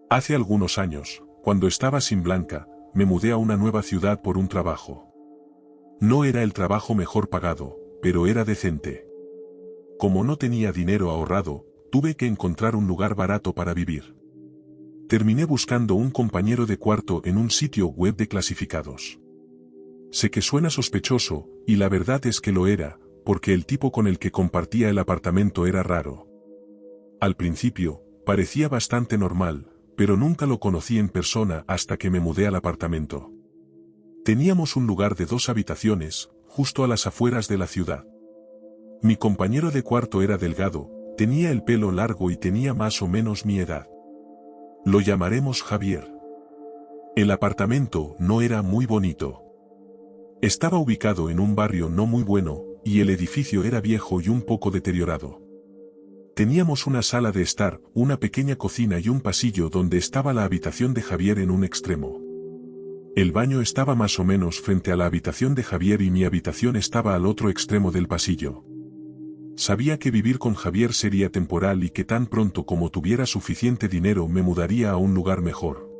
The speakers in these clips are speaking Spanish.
Hace algunos años, cuando estaba sin Blanca, me mudé a una nueva ciudad por un trabajo. No era el trabajo mejor pagado, pero era decente. Como no tenía dinero ahorrado, tuve que encontrar un lugar barato para vivir. Terminé buscando un compañero de cuarto en un sitio web de clasificados. Sé que suena sospechoso, y la verdad es que lo era, porque el tipo con el que compartía el apartamento era raro. Al principio, parecía bastante normal, pero nunca lo conocí en persona hasta que me mudé al apartamento. Teníamos un lugar de 2 habitaciones, justo a las afueras de la ciudad. Mi compañero de cuarto era delgado, tenía el pelo largo y tenía más o menos mi edad. Lo llamaremos Javier. El apartamento no era muy bonito. Estaba ubicado en un barrio no muy bueno, y el edificio era viejo y un poco deteriorado. Teníamos una sala de estar, una pequeña cocina y un pasillo donde estaba la habitación de Javier en un extremo. El baño estaba más o menos frente a la habitación de Javier y mi habitación estaba al otro extremo del pasillo. Sabía que vivir con Javier sería temporal y que tan pronto como tuviera suficiente dinero me mudaría a un lugar mejor.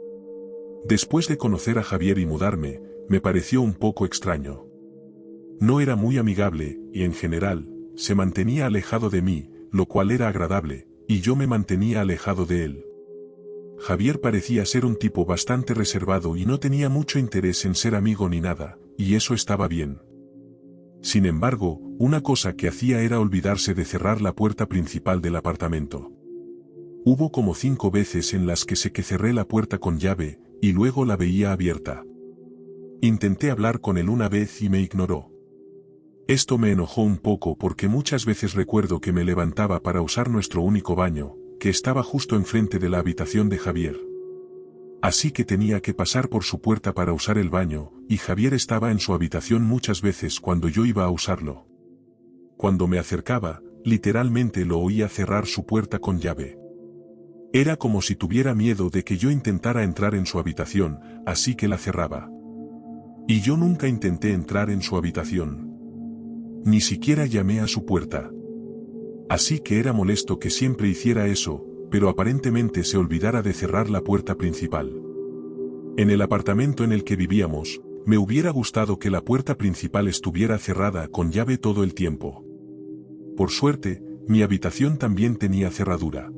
Después de conocer a Javier y mudarme, me pareció un poco extraño. No era muy amigable, y en general, se mantenía alejado de mí, lo cual era agradable, y yo me mantenía alejado de él. Javier parecía ser un tipo bastante reservado y no tenía mucho interés en ser amigo ni nada, y eso estaba bien. Sin embargo, una cosa que hacía era olvidarse de cerrar la puerta principal del apartamento. Hubo como 5 veces en las que sé que cerré la puerta con llave, y luego la veía abierta. Intenté hablar con él una vez y me ignoró. Esto me enojó un poco porque muchas veces recuerdo que me levantaba para usar nuestro único baño, que estaba justo enfrente de la habitación de Javier. Así que tenía que pasar por su puerta para usar el baño, y Javier estaba en su habitación muchas veces cuando yo iba a usarlo. Cuando me acercaba, literalmente lo oía cerrar su puerta con llave. Era como si tuviera miedo de que yo intentara entrar en su habitación, así que la cerraba. Y yo nunca intenté entrar en su habitación. Ni siquiera llamé a su puerta. Así que era molesto que siempre hiciera eso, pero aparentemente se olvidara de cerrar la puerta principal. En el apartamento en el que vivíamos, me hubiera gustado que la puerta principal estuviera cerrada con llave todo el tiempo. Por suerte, mi habitación también tenía cerradura.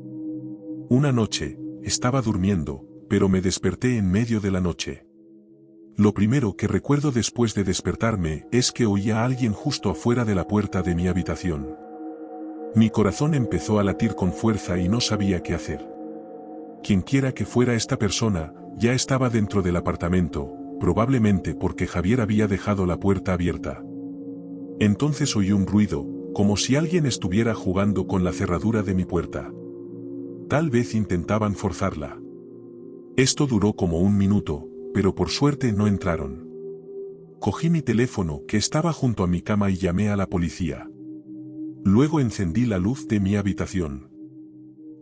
Una noche, estaba durmiendo, pero me desperté en medio de la noche. Lo primero que recuerdo después de despertarme es que oía a alguien justo afuera de la puerta de mi habitación. Mi corazón empezó a latir con fuerza y no sabía qué hacer. Quienquiera que fuera esta persona, ya estaba dentro del apartamento, probablemente porque Javier había dejado la puerta abierta. Entonces oí un ruido, como si alguien estuviera jugando con la cerradura de mi puerta. Tal vez intentaban forzarla. Esto duró como 1 minuto, pero por suerte no entraron. Cogí mi teléfono que estaba junto a mi cama y llamé a la policía. Luego encendí la luz de mi habitación.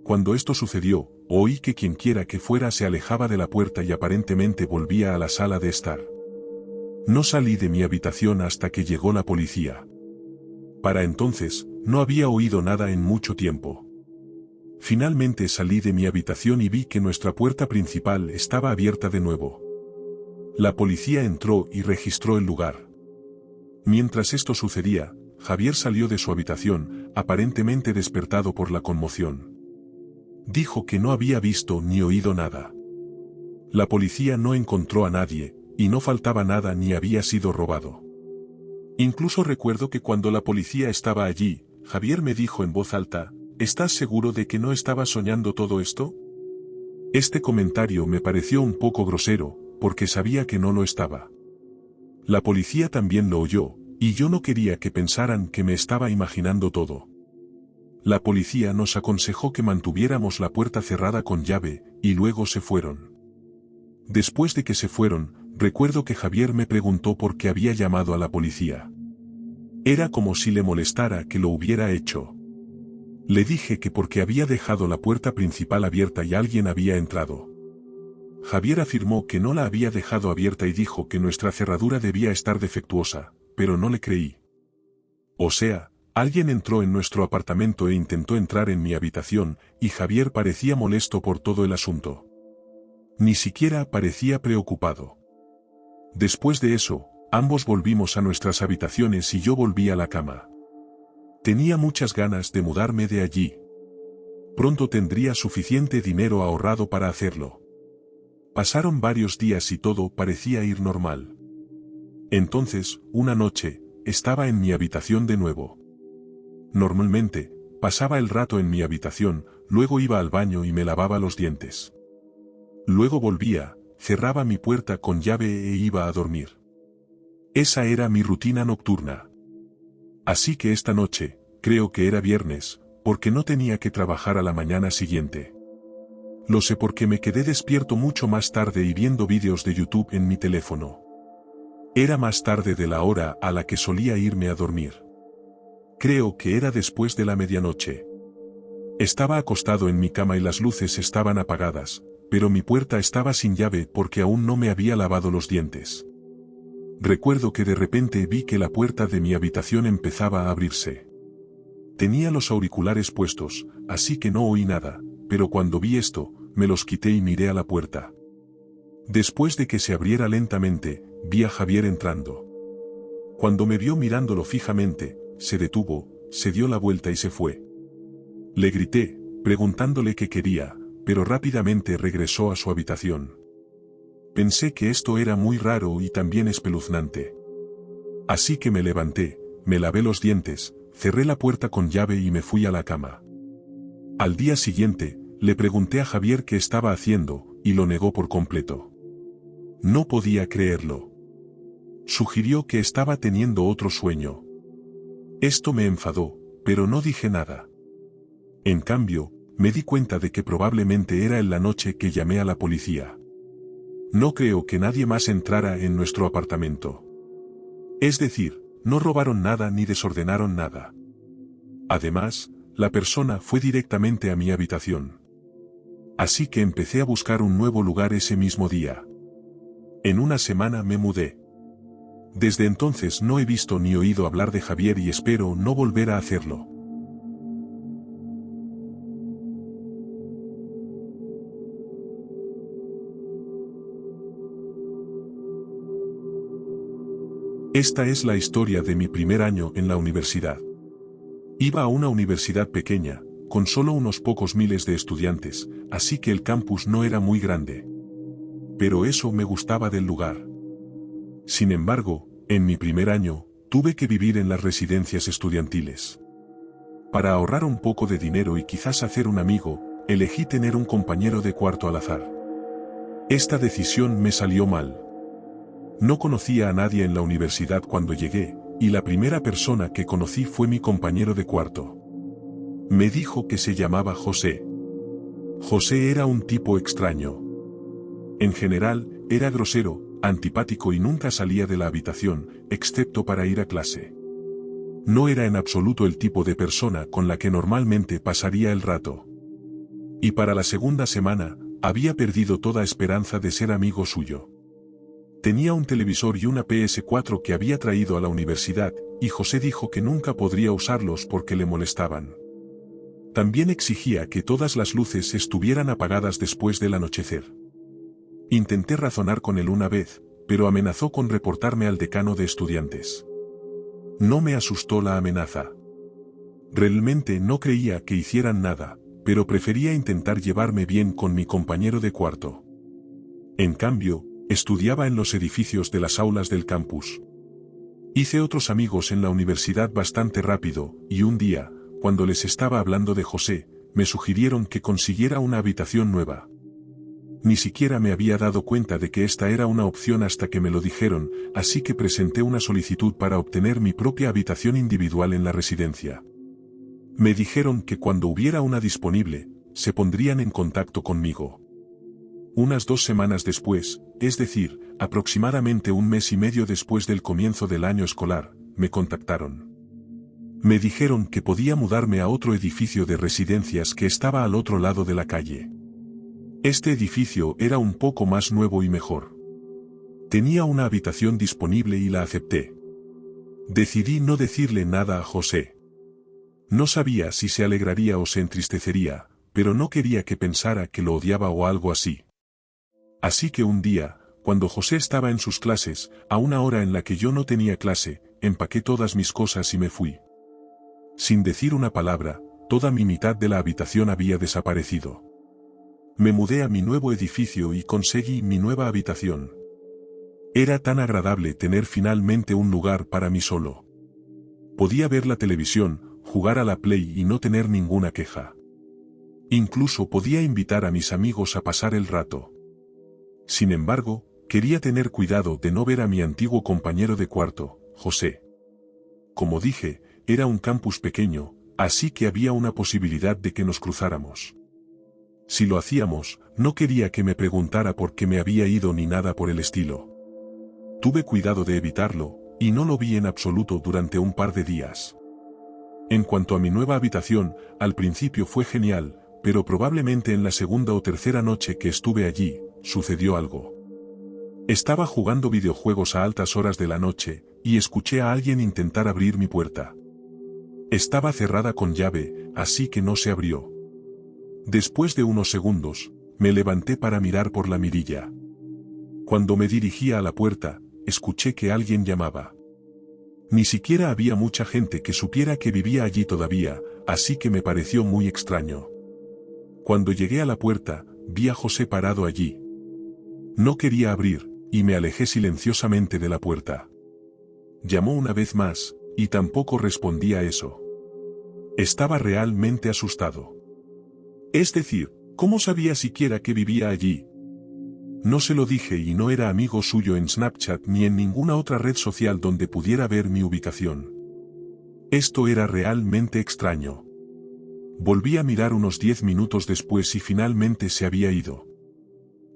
Cuando esto sucedió, oí que quienquiera que fuera se alejaba de la puerta y aparentemente volvía a la sala de estar. No salí de mi habitación hasta que llegó la policía. Para entonces, no había oído nada en mucho tiempo. Finalmente salí de mi habitación y vi que nuestra puerta principal estaba abierta de nuevo. La policía entró y registró el lugar. Mientras esto sucedía, Javier salió de su habitación, aparentemente despertado por la conmoción. Dijo que no había visto ni oído nada. La policía no encontró a nadie, y no faltaba nada ni había sido robado. Incluso recuerdo que cuando la policía estaba allí, Javier me dijo en voz alta, ¿estás seguro de que no estabas soñando todo esto? Este comentario me pareció un poco grosero, porque sabía que no lo estaba. La policía también lo oyó, y yo no quería que pensaran que me estaba imaginando todo. La policía nos aconsejó que mantuviéramos la puerta cerrada con llave, y luego se fueron. Después de que se fueron, recuerdo que Javier me preguntó por qué había llamado a la policía. Era como si le molestara que lo hubiera hecho. Le dije que porque había dejado la puerta principal abierta y alguien había entrado. Javier afirmó que no la había dejado abierta y dijo que nuestra cerradura debía estar defectuosa, pero no le creí. O sea, alguien entró en nuestro apartamento e intentó entrar en mi habitación, y Javier parecía molesto por todo el asunto. Ni siquiera parecía preocupado. Después de eso, ambos volvimos a nuestras habitaciones y yo volví a la cama. Tenía muchas ganas de mudarme de allí. Pronto tendría suficiente dinero ahorrado para hacerlo. Pasaron varios días y todo parecía ir normal. Entonces, una noche, estaba en mi habitación de nuevo. Normalmente, pasaba el rato en mi habitación, luego iba al baño y me lavaba los dientes. Luego volvía, cerraba mi puerta con llave e iba a dormir. Esa era mi rutina nocturna. Así que esta noche, creo que era viernes, porque no tenía que trabajar a la mañana siguiente. Lo sé porque me quedé despierto mucho más tarde y viendo vídeos de YouTube en mi teléfono. Era más tarde de la hora a la que solía irme a dormir. Creo que era después de la medianoche. Estaba acostado en mi cama y las luces estaban apagadas, pero mi puerta estaba sin llave porque aún no me había lavado los dientes. Recuerdo que de repente vi que la puerta de mi habitación empezaba a abrirse. Tenía los auriculares puestos, así que no oí nada, pero cuando vi esto, me los quité y miré a la puerta. Después de que se abriera lentamente, vi a Javier entrando. Cuando me vio mirándolo fijamente, se detuvo, se dio la vuelta y se fue. Le grité, preguntándole qué quería, pero rápidamente regresó a su habitación. Pensé que esto era muy raro y también espeluznante. Así que me levanté, me lavé los dientes, cerré la puerta con llave y me fui a la cama. Al día siguiente, le pregunté a Javier qué estaba haciendo, y lo negó por completo. No podía creerlo. Sugirió que estaba teniendo otro sueño. Esto me enfadó, pero no dije nada. En cambio, me di cuenta de que probablemente era en la noche que llamé a la policía. No creo que nadie más entrara en nuestro apartamento. Es decir, no robaron nada ni desordenaron nada. Además, la persona fue directamente a mi habitación. Así que empecé a buscar un nuevo lugar ese mismo día. En una semana me mudé. Desde entonces no he visto ni oído hablar de Javier y espero no volver a hacerlo. Esta es la historia de mi primer año en la universidad. Iba a una universidad pequeña, con solo unos pocos miles de estudiantes, así que el campus no era muy grande. Pero eso me gustaba del lugar. Sin embargo, en mi primer año, tuve que vivir en las residencias estudiantiles. Para ahorrar un poco de dinero y quizás hacer un amigo, elegí tener un compañero de cuarto al azar. Esta decisión me salió mal. No conocía a nadie en la universidad cuando llegué, y la primera persona que conocí fue mi compañero de cuarto. Me dijo que se llamaba José. José era un tipo extraño. En general, era grosero, antipático y nunca salía de la habitación, excepto para ir a clase. No era en absoluto el tipo de persona con la que normalmente pasaría el rato. Y para la segunda semana, había perdido toda esperanza de ser amigo suyo. Tenía un televisor y una PS4 que había traído a la universidad, y José dijo que nunca podría usarlos porque le molestaban. También exigía que todas las luces estuvieran apagadas después del anochecer. Intenté razonar con él una vez, pero amenazó con reportarme al decano de estudiantes. No me asustó la amenaza. Realmente no creía que hicieran nada, pero prefería intentar llevarme bien con mi compañero de cuarto. En cambio, estudiaba en los edificios de las aulas del campus. Hice otros amigos en la universidad bastante rápido, y un día, cuando les estaba hablando de José, me sugirieron que consiguiera una habitación nueva. Ni siquiera me había dado cuenta de que esta era una opción hasta que me lo dijeron, así que presenté una solicitud para obtener mi propia habitación individual en la residencia. Me dijeron que cuando hubiera una disponible, se pondrían en contacto conmigo. Unas 2 semanas después, es decir, aproximadamente un mes y medio después del comienzo del año escolar, me contactaron. Me dijeron que podía mudarme a otro edificio de residencias que estaba al otro lado de la calle. Este edificio era un poco más nuevo y mejor. Tenía una habitación disponible y la acepté. Decidí no decirle nada a José. No sabía si se alegraría o se entristecería, pero no quería que pensara que lo odiaba o algo así. Así que un día, cuando José estaba en sus clases, a una hora en la que yo no tenía clase, empaqué todas mis cosas y me fui. Sin decir una palabra, toda mi mitad de la habitación había desaparecido. Me mudé a mi nuevo edificio y conseguí mi nueva habitación. Era tan agradable tener finalmente un lugar para mí solo. Podía ver la televisión, jugar a la Play y no tener ninguna queja. Incluso podía invitar a mis amigos a pasar el rato. Sin embargo, quería tener cuidado de no ver a mi antiguo compañero de cuarto, José. Como dije, era un campus pequeño, así que había una posibilidad de que nos cruzáramos. Si lo hacíamos, no quería que me preguntara por qué me había ido ni nada por el estilo. Tuve cuidado de evitarlo, y no lo vi en absoluto durante un par de días. En cuanto a mi nueva habitación, al principio fue genial, pero probablemente en la segunda o tercera noche que estuve allí, sucedió algo. Estaba jugando videojuegos a altas horas de la noche, y escuché a alguien intentar abrir mi puerta. Estaba cerrada con llave, así que no se abrió. Después de unos segundos, me levanté para mirar por la mirilla. Cuando me dirigía a la puerta, escuché que alguien llamaba. Ni siquiera había mucha gente que supiera que vivía allí todavía, así que me pareció muy extraño. Cuando llegué a la puerta, vi a José parado allí. No quería abrir, y me alejé silenciosamente de la puerta. Llamó una vez más, y tampoco respondí a eso. Estaba realmente asustado. Es decir, ¿cómo sabía siquiera que vivía allí? No se lo dije y no era amigo suyo en Snapchat ni en ninguna otra red social donde pudiera ver mi ubicación. Esto era realmente extraño. Volví a mirar unos 10 minutos después y finalmente se había ido.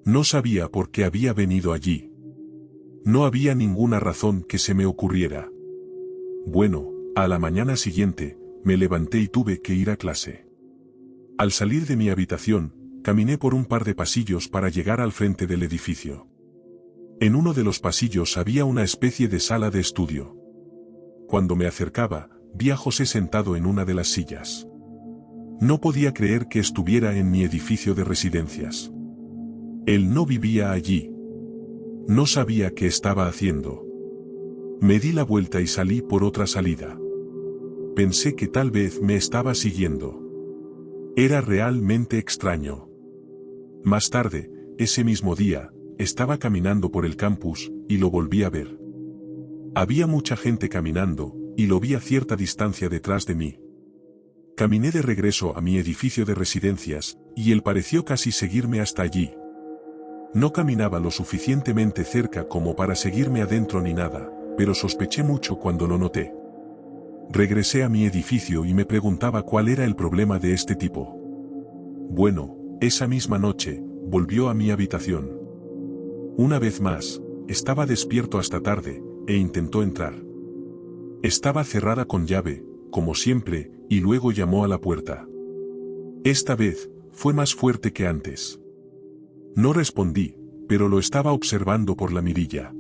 No sabía por qué había venido allí. No había ninguna razón que se me ocurriera. Bueno, a la mañana siguiente, me levanté y tuve que ir a clase. Al salir de mi habitación, caminé por un par de pasillos para llegar al frente del edificio. En uno de los pasillos había una especie de sala de estudio. Cuando me acercaba, vi a José sentado en una de las sillas. No podía creer que estuviera en mi edificio de residencias. Él no vivía allí. No sabía qué estaba haciendo. Me di la vuelta y salí por otra salida. Pensé que tal vez me estaba siguiendo. Era realmente extraño. Más tarde, ese mismo día, estaba caminando por el campus, y lo volví a ver. Había mucha gente caminando, y lo vi a cierta distancia detrás de mí. Caminé de regreso a mi edificio de residencias, y él pareció casi seguirme hasta allí. No caminaba lo suficientemente cerca como para seguirme adentro ni nada, pero sospeché mucho cuando lo noté. Regresé a mi edificio y me preguntaba cuál era el problema de este tipo. Bueno, esa misma noche, volvió a mi habitación. Una vez más, estaba despierto hasta tarde, e intentó entrar. Estaba cerrada con llave, como siempre, y luego llamó a la puerta. Esta vez, fue más fuerte que antes. No respondí, pero lo estaba observando por la mirilla.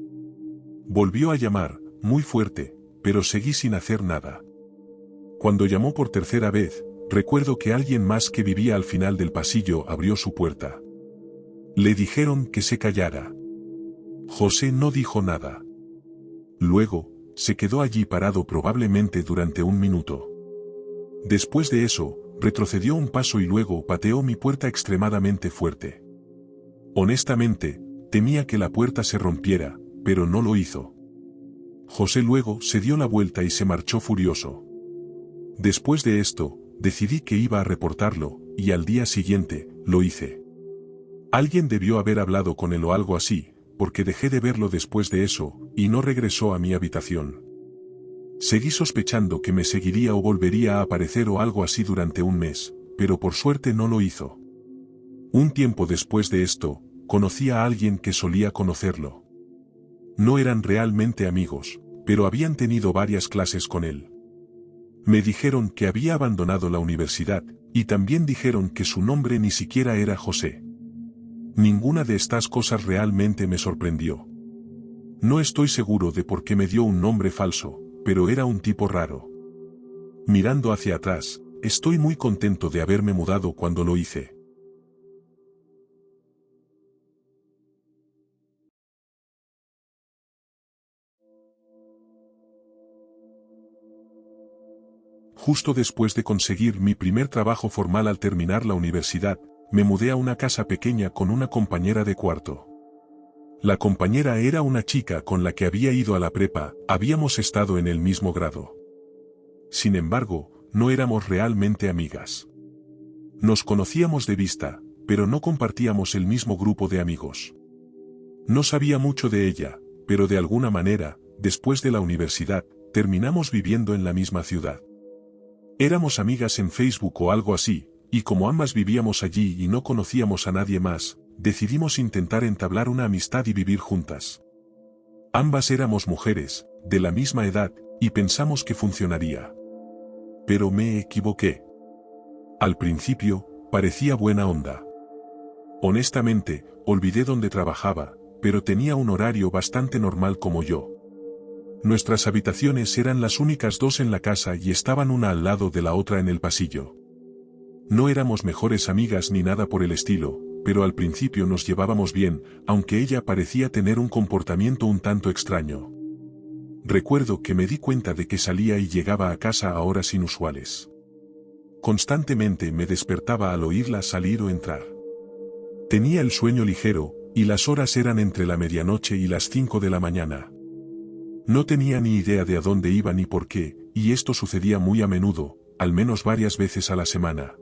Volvió a llamar, muy fuerte, pero seguí sin hacer nada. Cuando llamó por tercera vez, recuerdo que alguien más que vivía al final del pasillo abrió su puerta. Le dijeron que se callara. José no dijo nada. Luego, se quedó allí parado probablemente durante un minuto. Después de eso, retrocedió un paso y luego pateó mi puerta extremadamente fuerte. Honestamente, temía que la puerta se rompiera, pero no lo hizo. José luego se dio la vuelta y se marchó furioso. Después de esto, decidí que iba a reportarlo, y al día siguiente, lo hice. Alguien debió haber hablado con él o algo así, porque dejé de verlo después de eso, y no regresó a mi habitación. Seguí sospechando que me seguiría o volvería a aparecer o algo así durante un mes, pero por suerte no lo hizo. Un tiempo después de esto, conocí a alguien que solía conocerlo. No eran realmente amigos, pero habían tenido varias clases con él. Me dijeron que había abandonado la universidad, y también dijeron que su nombre ni siquiera era José. Ninguna de estas cosas realmente me sorprendió. No estoy seguro de por qué me dio un nombre falso, pero era un tipo raro. Mirando hacia atrás, estoy muy contento de haberme mudado cuando lo hice. Justo después de conseguir mi primer trabajo formal al terminar la universidad, me mudé a una casa pequeña con una compañera de cuarto. La compañera era una chica con la que había ido a la prepa, habíamos estado en el mismo grado. Sin embargo, no éramos realmente amigas. Nos conocíamos de vista, pero no compartíamos el mismo grupo de amigos. No sabía mucho de ella, pero de alguna manera, después de la universidad, terminamos viviendo en la misma ciudad. Éramos amigas en Facebook o algo así, y como ambas vivíamos allí y no conocíamos a nadie más, decidimos intentar entablar una amistad y vivir juntas. Ambas éramos mujeres, de la misma edad, y pensamos que funcionaría. Pero me equivoqué. Al principio, parecía buena onda. Honestamente, olvidé dónde trabajaba, pero tenía un horario bastante normal como yo. Nuestras habitaciones eran las únicas dos en la casa y estaban una al lado de la otra en el pasillo. No éramos mejores amigas ni nada por el estilo, pero al principio nos llevábamos bien, aunque ella parecía tener un comportamiento un tanto extraño. Recuerdo que me di cuenta de que salía y llegaba a casa a horas inusuales. Constantemente me despertaba al oírla salir o entrar. Tenía el sueño ligero, y las horas eran entre la medianoche y las 5 de la mañana. No tenía ni idea de a dónde iba ni por qué, y esto sucedía muy a menudo, al menos varias veces a la semana.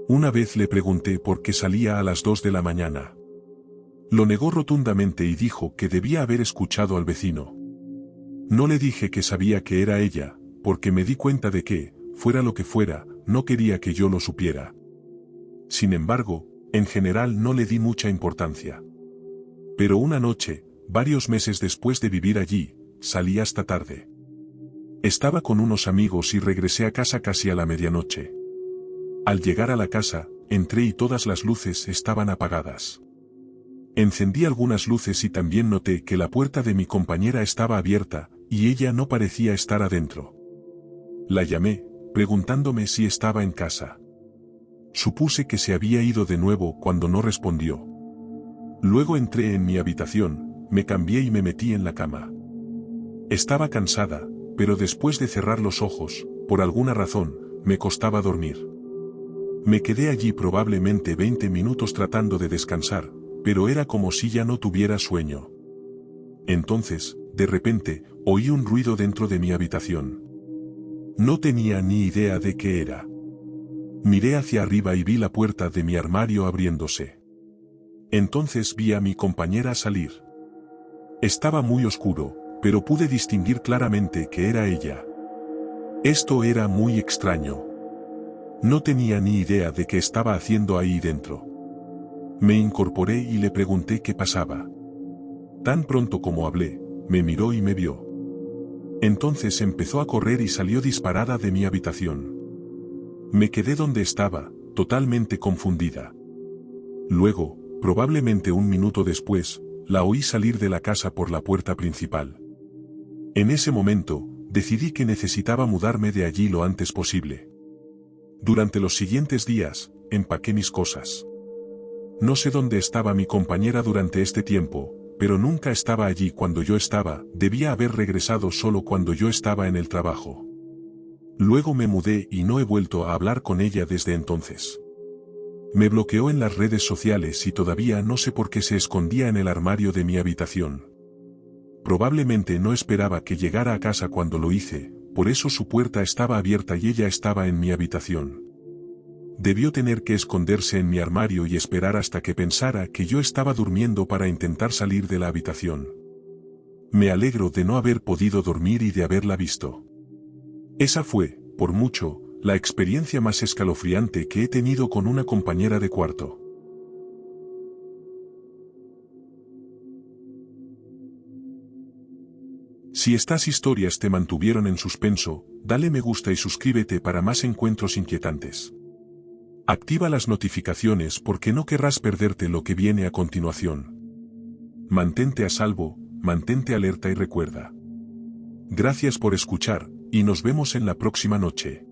Una vez le pregunté por qué salía a las 2 de la mañana. Lo negó rotundamente y dijo que debía haber escuchado al vecino. No le dije que sabía que era ella, porque me di cuenta de que, fuera lo que fuera, no quería que yo lo supiera. Sin embargo, en general no le di mucha importancia. Pero una noche, varios meses después de vivir allí, salí hasta tarde. Estaba con unos amigos y regresé a casa casi a la medianoche. Al llegar a la casa, entré y todas las luces estaban apagadas. Encendí algunas luces y también noté que la puerta de mi compañera estaba abierta, y ella no parecía estar adentro. La llamé, preguntándome si estaba en casa. Supuse que se había ido de nuevo cuando no respondió. Luego entré en mi habitación, me cambié y me metí en la cama. Estaba cansada, pero después de cerrar los ojos, por alguna razón, me costaba dormir. Me quedé allí probablemente 20 minutos tratando de descansar, pero era como si ya no tuviera sueño. Entonces, de repente, oí un ruido dentro de mi habitación. No tenía ni idea de qué era. Miré hacia arriba y vi la puerta de mi armario abriéndose. Entonces vi a mi compañera salir. Estaba muy oscuro, pero pude distinguir claramente que era ella. Esto era muy extraño. No tenía ni idea de qué estaba haciendo ahí dentro. Me incorporé y le pregunté qué pasaba. Tan pronto como hablé, me miró y me vio. Entonces empezó a correr y salió disparada de mi habitación. Me quedé donde estaba, totalmente confundida. Luego, probablemente un minuto después, la oí salir de la casa por la puerta principal. En ese momento, decidí que necesitaba mudarme de allí lo antes posible. Durante los siguientes días, empaqué mis cosas. No sé dónde estaba mi compañera durante este tiempo, pero nunca estaba allí cuando yo estaba, debía haber regresado solo cuando yo estaba en el trabajo. Luego me mudé y no he vuelto a hablar con ella desde entonces. Me bloqueó en las redes sociales y todavía no sé por qué se escondía en el armario de mi habitación. Probablemente no esperaba que llegara a casa cuando lo hice, por eso su puerta estaba abierta y ella estaba en mi habitación. Debió tener que esconderse en mi armario y esperar hasta que pensara que yo estaba durmiendo para intentar salir de la habitación. Me alegro de no haber podido dormir y de haberla visto. Esa fue, por mucho, la experiencia más escalofriante que he tenido con una compañera de cuarto. Si estas historias te mantuvieron en suspenso, dale me gusta y suscríbete para más encuentros inquietantes. Activa las notificaciones porque no querrás perderte lo que viene a continuación. Mantente a salvo, mantente alerta y recuerda. Gracias por escuchar, y nos vemos en la próxima noche.